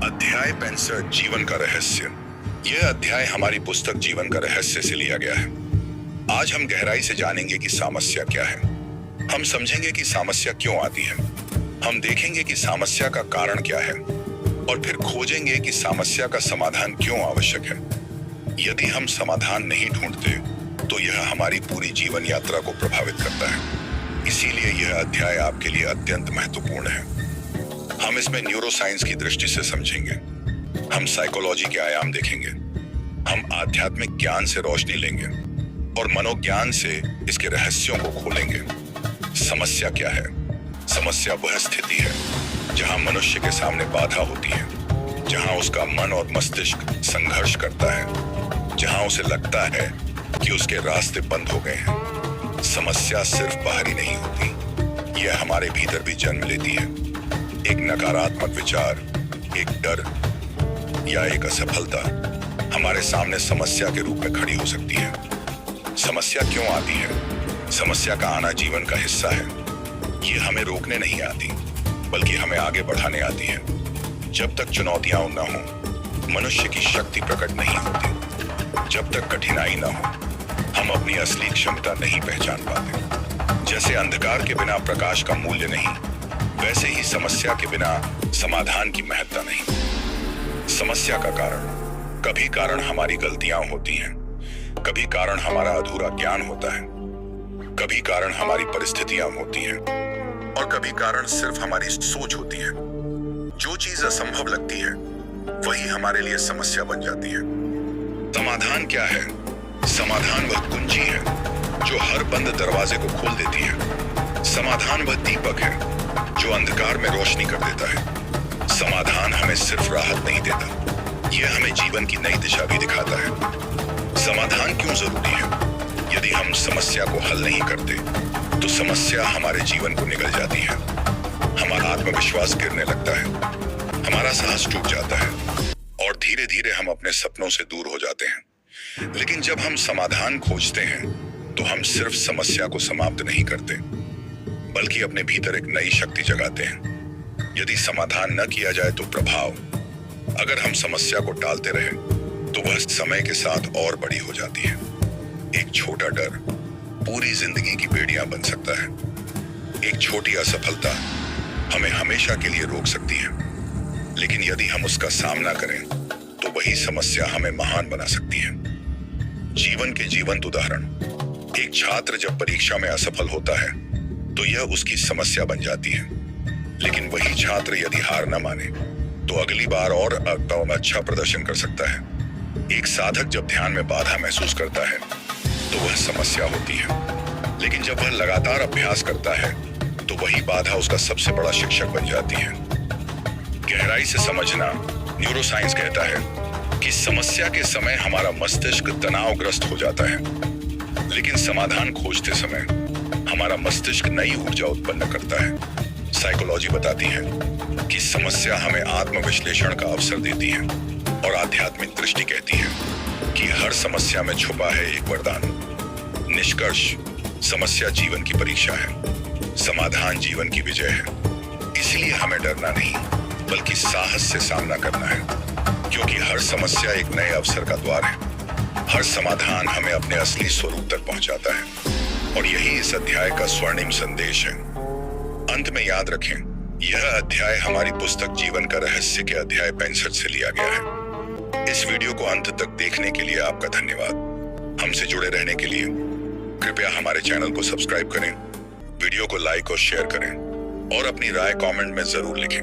अध्याय 65 जीवन का रहस्य। यह अध्याय हमारी पुस्तक जीवन का रहस्य से लिया गया है। आज हम गहराई से जानेंगे कि समस्या क्या है। हम समझेंगे कि समस्या क्यों आती है। हम देखेंगे कि समस्या का कारण क्या है और फिर खोजेंगे कि समस्या का समाधान क्यों आवश्यक है। यदि हम समाधान नहीं ढूंढते तो यह हमारी पूरी जीवन यात्रा को प्रभावित करता है। इसीलिए यह अध्याय आपके लिए अत्यंत महत्वपूर्ण है। हम इसमें न्यूरोसाइंस की दृष्टि से समझेंगे, हम साइकोलॉजी के आयाम देखेंगे, हम आध्यात्मिक ज्ञान से रोशनी लेंगे और मनोज्ञान से इसके रहस्यों को खोलेंगे। समस्या क्या है? समस्या वह स्थिति है जहां मनुष्य के सामने बाधा होती है, जहां उसका मन और मस्तिष्क संघर्ष करता है, जहां उसे लगता है कि उसके रास्ते बंद हो गए हैं। समस्या सिर्फ बाहरी नहीं होती, यह हमारे भीतर भी जन्म लेती है। एक नकारात्मक विचार, एक डर या एक असफलता हमारे सामने समस्या के रूप में खड़ी हो सकती है। समस्या क्यों आती है? समस्या का आना जीवन का हिस्सा है। ये हमें रोकने नहीं आती, बल्कि हमें आगे बढ़ाने आती है। जब तक चुनौतियां न हो, मनुष्य की शक्ति प्रकट नहीं होती। जब तक कठिनाई न हो, हम अपनी असली क्षमता नहीं पहचान पाते। जैसे अंधकार के बिना प्रकाश का मूल्य नहीं, वैसे ही समस्या के बिना समाधान की महत्ता नहीं। समस्या का कारण, कभी कारण हमारी गलतियां होती हैं, कभी कारण हमारा अधूरा ज्ञान होता है, कभी कारण हमारी परिस्थितियां होती हैं और कभी कारण सिर्फ हमारी सोच होती है। जो चीज असंभव लगती है वही हमारे लिए समस्या बन जाती है। समाधान क्या है? समाधान वह कुंजी है जो हर बंद दरवाजे को खोल देती है। समाधान वह दीपक है जो अंधकार में रोशनी कर देता है। समाधान हमें सिर्फ राहत नहीं देता, यह हमें जीवन की नई दिशा भी दिखाता है। समाधान क्यों जरूरी है? यदि हम समस्या को हल नहीं करते तो समस्या हमारे जीवन को निगल जाती है। हमारा आत्मविश्वास गिरने लगता है, हमारा साहस टूट जाता है और धीरे धीरे हम अपने सपनों से दूर हो जाते हैं। लेकिन जब हम समाधान खोजते हैं तो हम सिर्फ समस्या को समाप्त नहीं करते, बल्कि अपने भीतर एक नई शक्ति जगाते हैं। यदि समाधान न किया जाए तो प्रभाव, अगर हम समस्या को टालते रहे तो वह समय के साथ और बड़ी हो जाती है। एक छोटा डर पूरी जिंदगी की बेड़ियां बन सकता है। एक छोटी असफलता हमें हमेशा के लिए रोक सकती है, लेकिन यदि हम उसका सामना करें तो वही समस्या हमें महान बना सकती है। जीवन के जीवंत उदाहरण, एक छात्र जब परीक्षा में असफल होता है तो यह उसकी समस्या बन जाती है, लेकिन वही छात्र यदि हार न माने तो अगली बार और अच्छा प्रदर्शन कर सकता है। एक साधक जब ध्यान में बाधा महसूस करता है तो वह समस्या होती है, लेकिन जब वह लगातार अभ्यास करता है तो वही बाधा उसका सबसे बड़ा शिक्षक बन जाती है। गहराई से समझना, न्यूरोसाइंस कहता है कि समस्या के समय हमारा मस्तिष्क तनावग्रस्त हो जाता है, लेकिन समाधान खोजते समय हमारा मस्तिष्क नई ऊर्जा उत्पन्न करता है। साइकोलॉजी बताती है कि समस्या हमें आत्मविश्लेषण का अवसर देती है और आध्यात्मिक दृष्टि कहती है कि हर समस्या में छुपा है एक वरदान। निष्कर्ष, समस्या जीवन की परीक्षा है, समाधान जीवन की विजय है। इसलिए हमें डरना नहीं, बल्कि साहस से सामना करना है, क्योंकि हर समस्या एक नए अवसर का द्वार है। हर समाधान हमें अपने असली स्वरूप तक पहुंचाता है और यही इस अध्याय का स्वर्णिम संदेश है। अंत में याद रखें, यह अध्याय हमारी पुस्तक जीवन का रहस्य के अध्याय 65 से लिया गया है। इस वीडियो को अंत तक देखने के लिए आपका धन्यवाद। हमसे जुड़े रहने के लिए कृपया हमारे चैनल को सब्सक्राइब करें, वीडियो को लाइक और शेयर करें और अपनी राय कमेंट में जरूर लिखें।